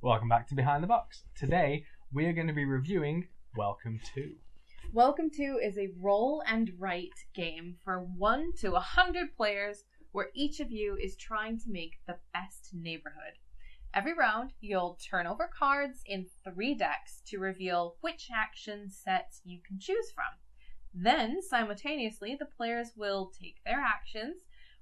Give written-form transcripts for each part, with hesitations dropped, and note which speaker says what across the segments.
Speaker 1: Welcome back to Behind the Box. Today, we are going to be reviewing Welcome to.
Speaker 2: Welcome to is a roll and write game for 1 to 100 players where each of you is trying to make the best neighborhood. Every round, you'll turn over cards in 3 decks to reveal which action sets you can choose from. Then, simultaneously, the players will take their actions,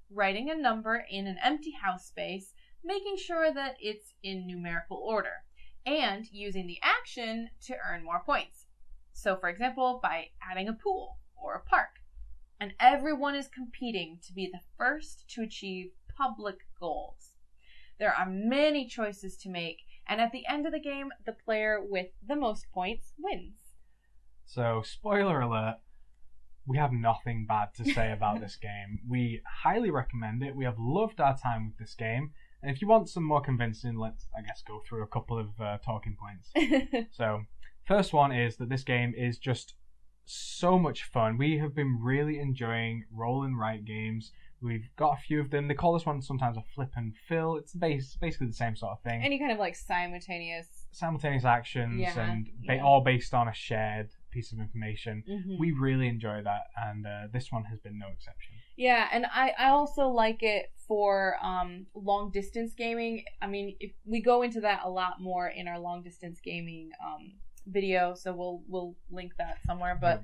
Speaker 2: writing a number in an empty house space, making sure that it's in numerical order, and using the action to earn more points. So, for example, by adding a pool or a park. And everyone is competing to be the first to achieve public goals. There are many choices to make, and at the end of the game, the player with the most points wins.
Speaker 1: So, spoiler alert, we have nothing bad to say about this game. We highly recommend it. We have loved our time with this game. And if you want some more convincing, let's, go through a couple of talking points. So, first one is that this game is just so much fun. We have been really enjoying roll and write games. We've got a few of them. They call this one sometimes a flip and fill. It's basically the same sort of thing.
Speaker 2: Any kind of like simultaneous
Speaker 1: actions all based on a shared piece of information.
Speaker 2: Mm-hmm.
Speaker 1: We really enjoy that, and this one has been no exception.
Speaker 2: Yeah, and I also like it for long distance gaming. I mean, if we go into that a lot more in our long distance gaming video, so we'll link that somewhere, but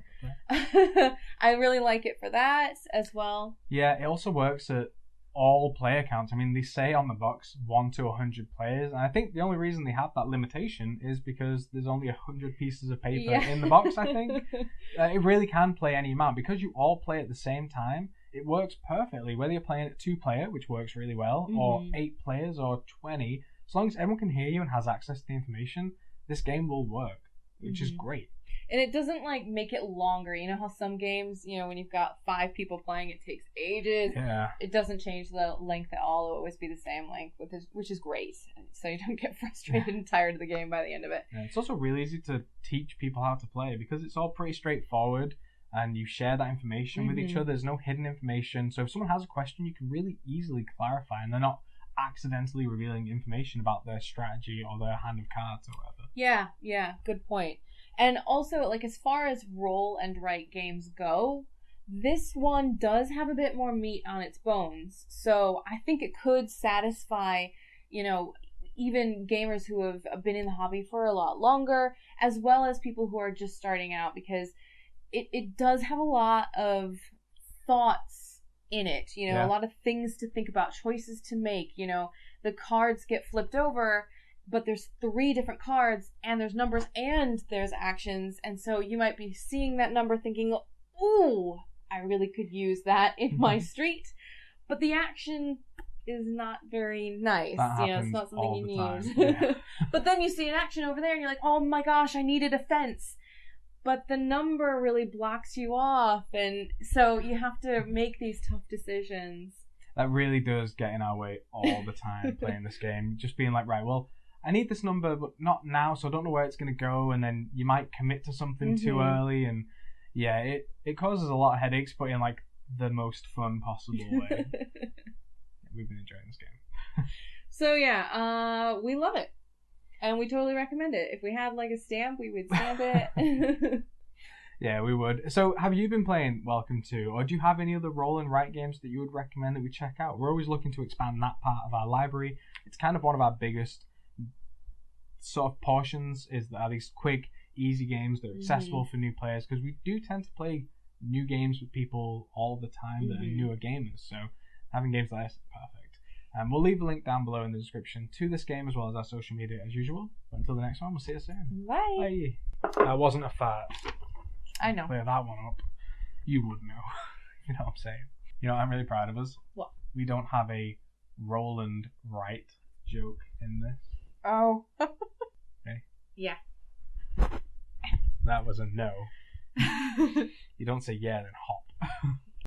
Speaker 2: I really like it for that as well.
Speaker 1: Yeah, it also works at all player counts. I mean, they say on the box 1 to 100 players, and I think the only reason they have that limitation is because there's only 100 pieces of paper in the box. I think it really can play any amount because you all play at the same time. It works perfectly, whether you're playing at 2-player, which works really well, or 8 players or 20. As long as everyone can hear you and has access to the information, this game will work, which is great.
Speaker 2: And it doesn't make it longer. You know how some games, when you've got 5 people playing, it takes ages.
Speaker 1: Yeah.
Speaker 2: It doesn't change the length at all. It'll always be the same length, which is great. So you don't get frustrated and tired of the game by the end of it.
Speaker 1: Yeah, it's also really easy to teach people how to play because it's all pretty straightforward and you share that information with each other. There's no hidden information. So if someone has a question, you can really easily clarify and they're not accidentally revealing information about their strategy or their hand of cards or whatever.
Speaker 2: Yeah, good point. And also, as far as roll and write games go, this one does have a bit more meat on its bones. So I think it could satisfy, even gamers who have been in the hobby for a lot longer, as well as people who are just starting out, because it does have a lot of thoughts in it, a lot of things to think about, choices to make. The cards get flipped over, but there's 3 different cards, and there's numbers, and there's actions, and so you might be seeing that number thinking, ooh, I really could use that in my street, but the action is not very nice. It's not something you need.
Speaker 1: Yeah.
Speaker 2: But then you see an action over there, and you're like, oh my gosh, I need a defense. But the number really blocks you off, and so you have to make these tough decisions.
Speaker 1: That really does get in our way all the time playing this game. Just being like, right, well, I need this number, but not now, so I don't know where it's going to go, and then you might commit to something too early, and yeah, it causes a lot of headaches, but in the most fun possible way. We've been enjoying this game.
Speaker 2: So yeah, we love it, and we totally recommend it. If we had a stamp, we would stamp it.
Speaker 1: Yeah, we would. So have you been playing Welcome to, or do you have any other roll and write games that you would recommend that we check out? We're always looking to expand that part of our library. It's kind of one of our biggest sort of portions are these quick, easy games that are accessible for new players, because we do tend to play new games with people all the time that are newer gamers, so having games like this is perfect. We'll leave a link down below in the description to this game as well as our social media as usual. But until the next one, we'll see you soon.
Speaker 2: Bye.
Speaker 1: That wasn't a fart.
Speaker 2: I know.
Speaker 1: Clear that one up. You would know. You know what I'm saying? You know what I'm really proud of us?
Speaker 2: What?
Speaker 1: We don't have a roll and write joke in this.
Speaker 2: Oh.
Speaker 1: Okay?
Speaker 2: Yeah.
Speaker 1: That was a no. You don't say yeah, then hop.